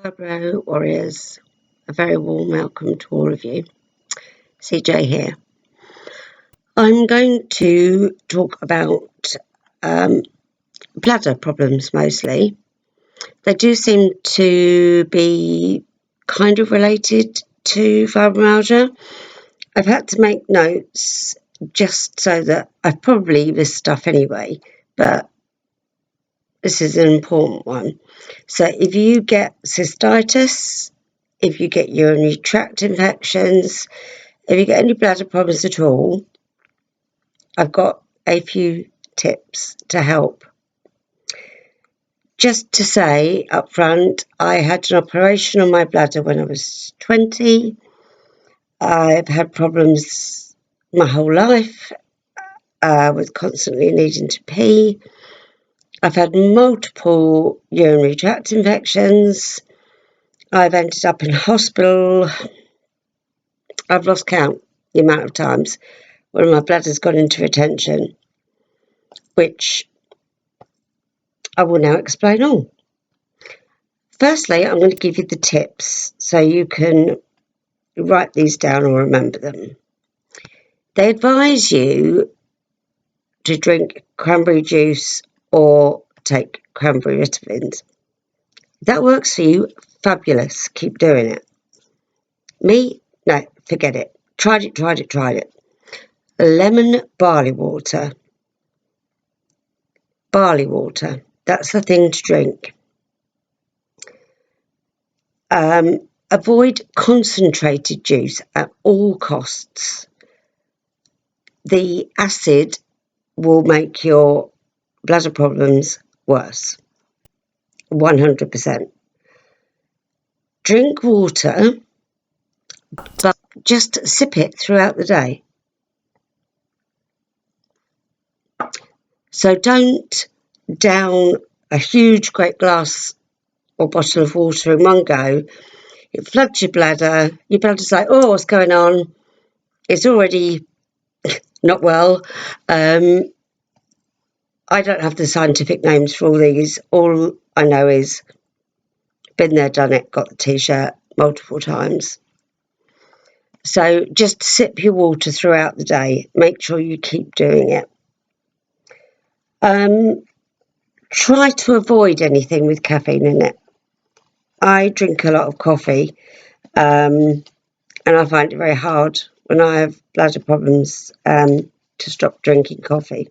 Fibro Warriors, a very warm welcome to all of you. CJ here. I'm going to talk about bladder problems mostly. They do seem to be kind of related to fibromyalgia. I've had to make notes just so that I've probably missed stuff anyway, but this is an important one. So if you get cystitis, if you get urinary tract infections, if you get any bladder problems at all, I've got a few tips to help. Just to say up front, I had an operation on my bladder when I was 20. I've had problems my whole life with constantly needing to pee. I've had multiple urinary tract infections. I've ended up in hospital. I've lost count the amount of times when my bladder's gone into retention, which I will now explain all. Firstly, I'm going to give you the tips so you can write these down or remember them. They advise you to drink cranberry juice or take cranberry vitamins. If that works for you, fabulous. Keep doing it. Me? No, forget it. Tried it. Lemon barley water. Barley water. That's the thing to drink. Avoid concentrated juice at all costs. The acid will make your bladder problems worse. 100%. Drink water, but just sip it throughout the day. So don't down a huge great glass or bottle of water in one go. It floods your bladder. Your bladder's like, oh, what's going on? It's already not well. I don't have the scientific names for all these. All I know is been there, done it, got the t-shirt multiple times. So just sip your water throughout the day. Make sure you keep doing it. Try to avoid anything with caffeine in it. I drink a lot of coffee, and I find it very hard when I have bladder problems to stop drinking coffee.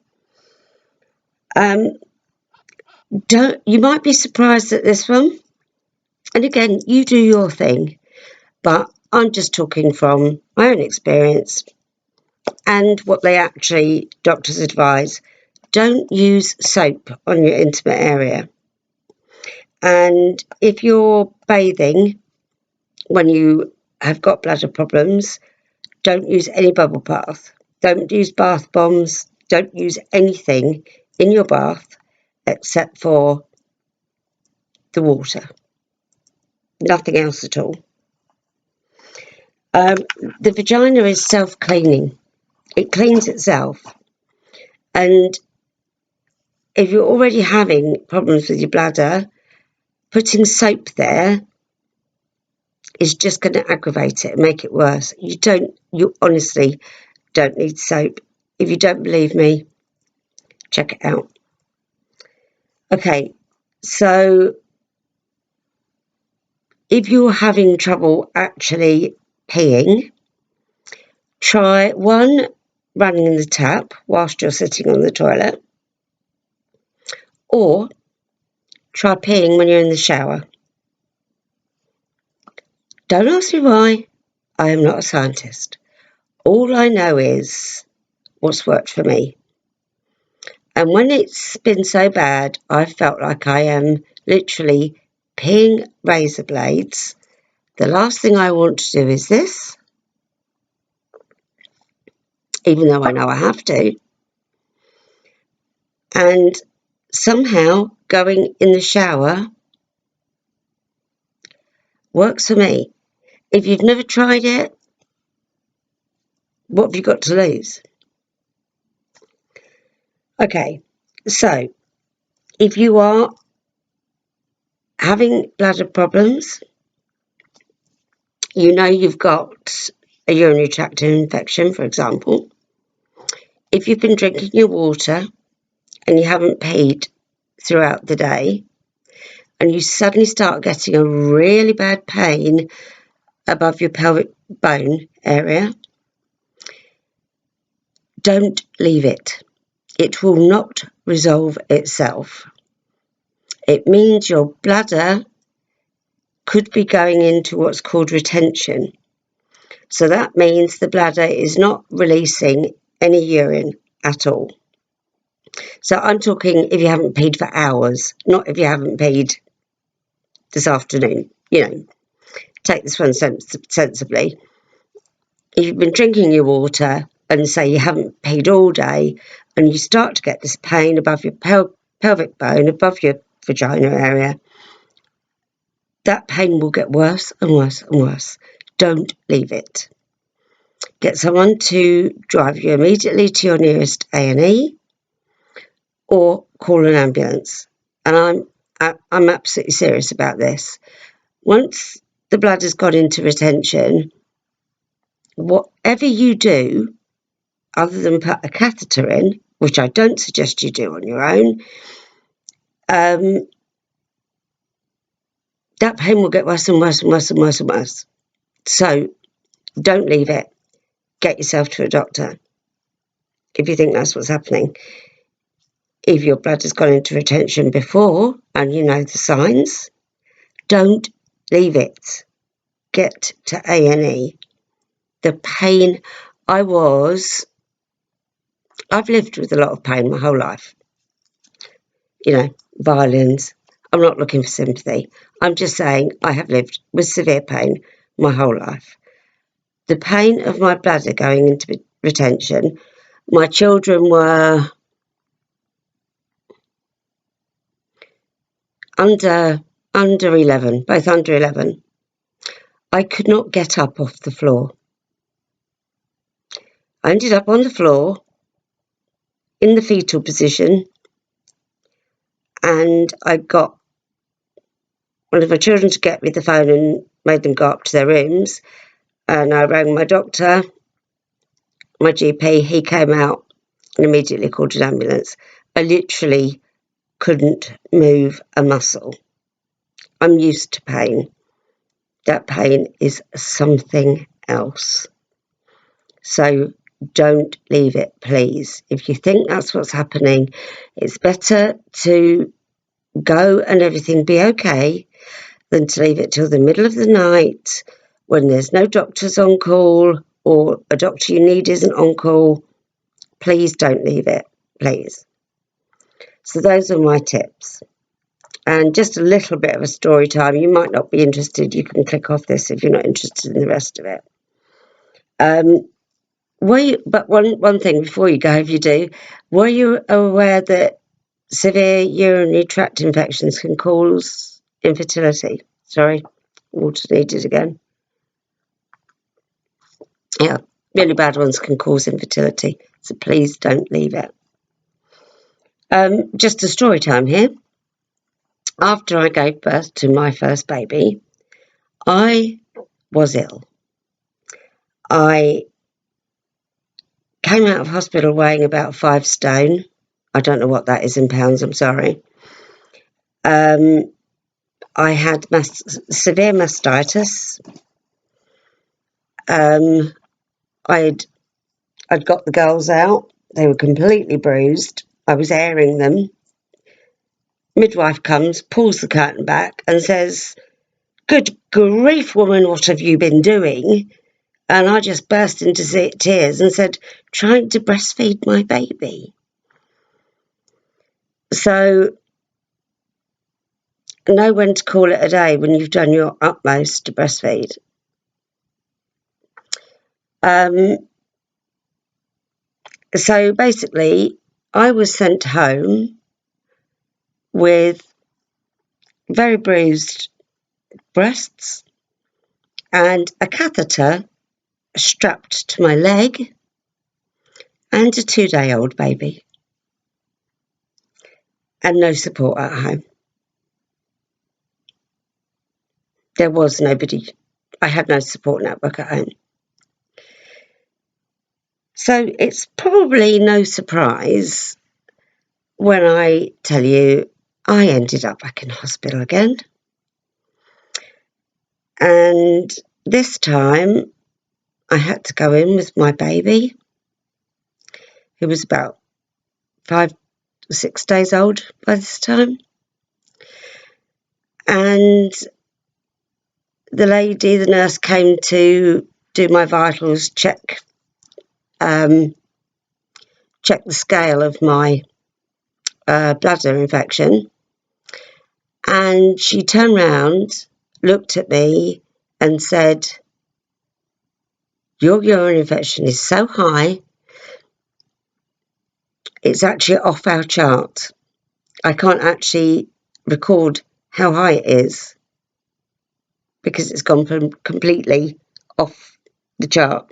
You might be surprised at this one, and again, you do your thing, but I'm just talking from my own experience and what doctors advise. Don't use soap on your intimate area. And if you're bathing when you have got bladder problems, don't use any bubble bath. Don't use bath bombs. Don't use anything in your bath except for the water. Nothing else at all. The vagina is self-cleaning. It cleans itself. And if you're already having problems with your bladder, putting soap there is just going to aggravate it and make it worse. You honestly don't need soap. If you don't believe me, check it out. Okay, so if you're having trouble actually peeing, try one, running in the tap whilst you're sitting on the toilet, or try peeing when you're in the shower. Don't ask me why. I am not a scientist. All I know is what's worked for me. And when it's been so bad, I felt like I am literally peeing razor blades. The last thing I want to do is this, even though I know I have to. And somehow going in the shower works for me. If you've never tried it, what have you got to lose? Okay, so if you are Having bladder problems, you know you've got a urinary tract infection, for example. If you've been drinking your water and you haven't peed throughout the day, and you suddenly start getting a really bad pain above your pelvic bone area, don't leave it. It will not resolve itself. It means your bladder could be going into what's called retention. So that means the bladder is not releasing any urine at all. So I'm talking if you haven't peed for hours, not if you haven't peed this afternoon. Take this one sensibly. If you've been drinking your water and say you haven't peed all day and you start to get this pain above your pelvic bone, above your vagina area, that pain will get worse and worse and worse. Don't leave it. Get someone to drive you immediately to your nearest A&E or call an ambulance. And I'm absolutely serious about this. Once the bladder's got into retention, whatever you do, other than put a catheter in, which I don't suggest you do on your own, that pain will get worse and worse and worse and worse and worse. So don't leave it. Get yourself to a doctor if you think that's what's happening. If your bladder's gone into retention before and you know the signs, don't leave it. Get to A&E. The pain, I've lived with a lot of pain my whole life. Violins. I'm not looking for sympathy. I'm just saying I have lived with severe pain my whole life. The pain of my bladder going into retention, my children were under 11, both under 11. I could not get up off the floor. I ended up on the floor in the fetal position, and I got one of my children to get me the phone and made them go up to their rooms, and I rang my doctor, my GP. He came out and immediately called an ambulance. I literally couldn't move a muscle. I'm used to pain. That pain is something else. So don't leave it, please. If you think that's what's happening, it's better to go and everything be okay than to leave it till the middle of the night when there's no doctors on call or a doctor you need isn't on call. Please don't leave it, please. So those are my tips. And just a little bit of a story time. You might not be interested. You can click off this if you're not interested in the rest of it. But one thing before you go, if you do, were you aware that severe urinary tract infections can cause infertility? Sorry, water needed again. Yeah, really bad ones can cause infertility. So please don't leave it. Just a story time here. After I gave birth to my first baby, I was ill. I came out of hospital weighing about 5 stone. I don't know what that is in pounds, I'm sorry. I had severe mastitis. I'd got the girls out. They were completely bruised. I was airing them. Midwife comes, pulls the curtain back and says, "Good grief, woman, what have you been doing?" And I just burst into tears and said, "Trying to breastfeed my baby." So know when to call it a day when you've done your utmost to breastfeed. So basically, I was sent home with very bruised breasts and a catheter strapped to my leg and a 2-day-old baby and no support at home. There was nobody. I had no support network at home. So it's probably no surprise when I tell you I ended up back in hospital again. And this time I had to go in with my baby, who was about 5 or 6 days old by this time. And the nurse came to do my vitals, check the scale of my bladder infection. And she turned round, looked at me and said, "Your urine infection is so high, it's actually off our chart. I can't actually record how high it is because it's gone completely off the chart."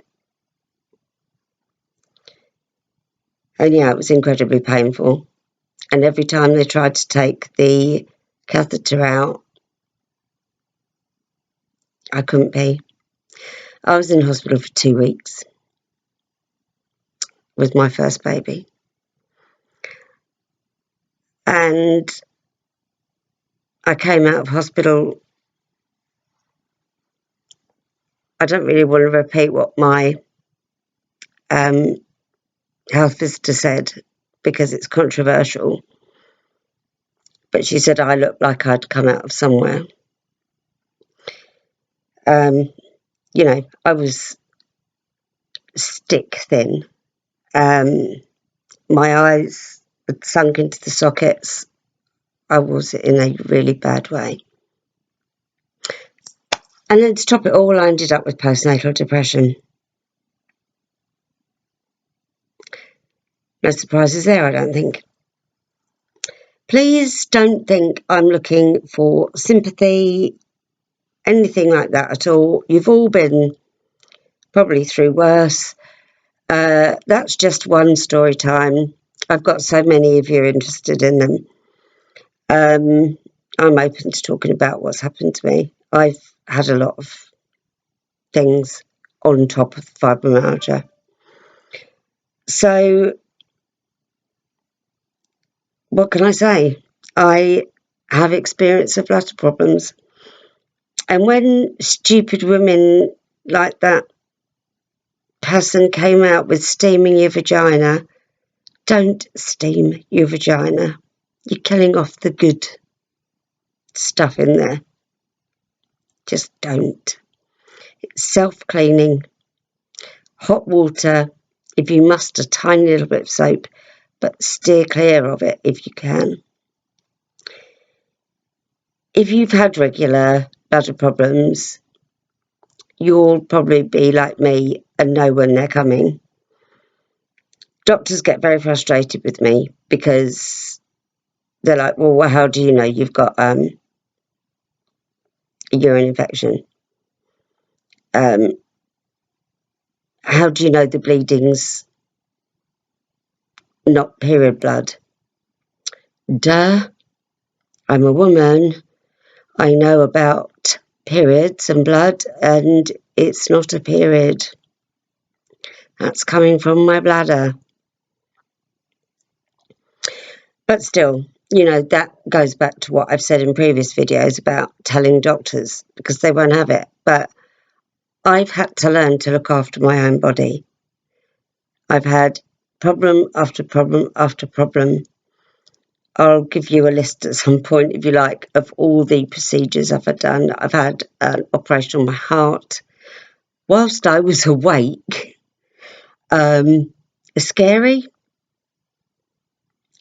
And yeah, it was incredibly painful. And every time they tried to take the catheter out, I couldn't pee. I was in hospital for 2 weeks with my first baby. And I came out of hospital. I don't really want to repeat what my health visitor said because it's controversial. But she said I looked like I'd come out of somewhere. You know, I was stick thin. My eyes had sunk into the sockets. I was in a really bad way. And then to top it all, I ended up with postnatal depression. No surprises there, I don't think. Please don't think I'm looking for sympathy, anything like that at all. You've all been probably through worse. That's just one story time. I've got so many of you interested in them. I'm open to talking about what's happened to me. I've had a lot of things on top of fibromyalgia. So, what can I say? I have experience of bladder problems. And when stupid women like that person came out with steaming your vagina, don't steam your vagina. You're killing off the good stuff in there. Just don't. It's self-cleaning. Hot water, if you must, a tiny little bit of soap, but steer clear of it if you can. If you've had regular bladder problems, you'll probably be like me and know when they're coming. Doctors get very frustrated with me because they're like, well, how do you know you've got a urine infection? How do you know the bleeding's not period blood? Duh, I'm a woman. I know about periods and blood, and it's not a period. That's coming from my bladder. But still, you know, that goes back to what I've said in previous videos about telling doctors, because they won't have it. But I've had to learn to look after my own body. I've had problem after problem after problem. I'll give you a list at some point, if you like, of all the procedures I've done. I've had an operation on my heart whilst I was awake. Scary?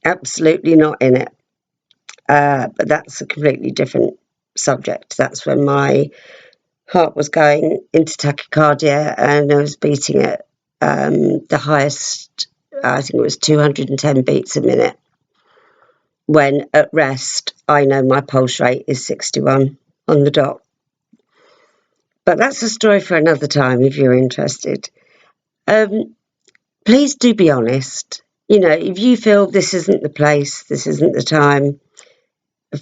Absolutely not in it. But that's a completely different subject. That's when my heart was going into tachycardia and I was beating at the highest, I think it was 210 beats a minute. When at rest, I know my pulse rate is 61 on the dot. But that's a story for another time if you're interested. Please do be honest. You know, if you feel this isn't the place, this isn't the time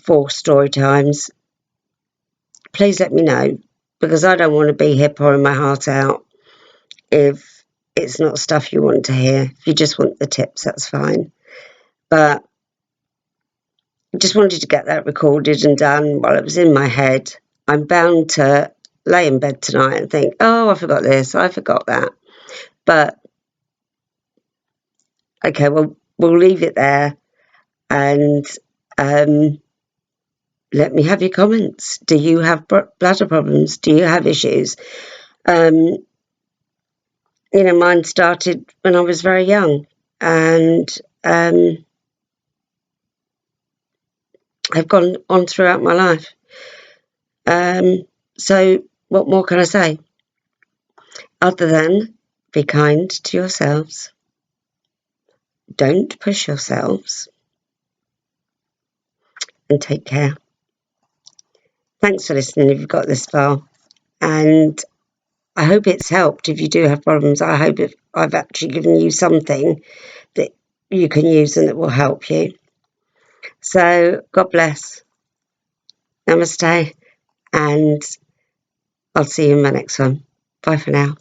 for story times, please let me know, because I don't want to be here pouring my heart out if it's not stuff you want to hear. If you just want the tips, that's fine. But I just wanted to get that recorded and done while it was in my head. I'm bound to lay in bed tonight and think, oh, I forgot this, I forgot that. But, okay, well, we'll leave it there. And let me have your comments. Do you have bladder problems? Do you have issues? Mine started when I was very young, and I've gone on throughout my life. So what more can I say? Other than be kind to yourselves. Don't push yourselves. And take care. Thanks for listening if you've got this far. And I hope it's helped. If you do have problems, I hope I've actually given you something that you can use and that will help you. So God bless. Namaste. And I'll see you in my next one. Bye for now.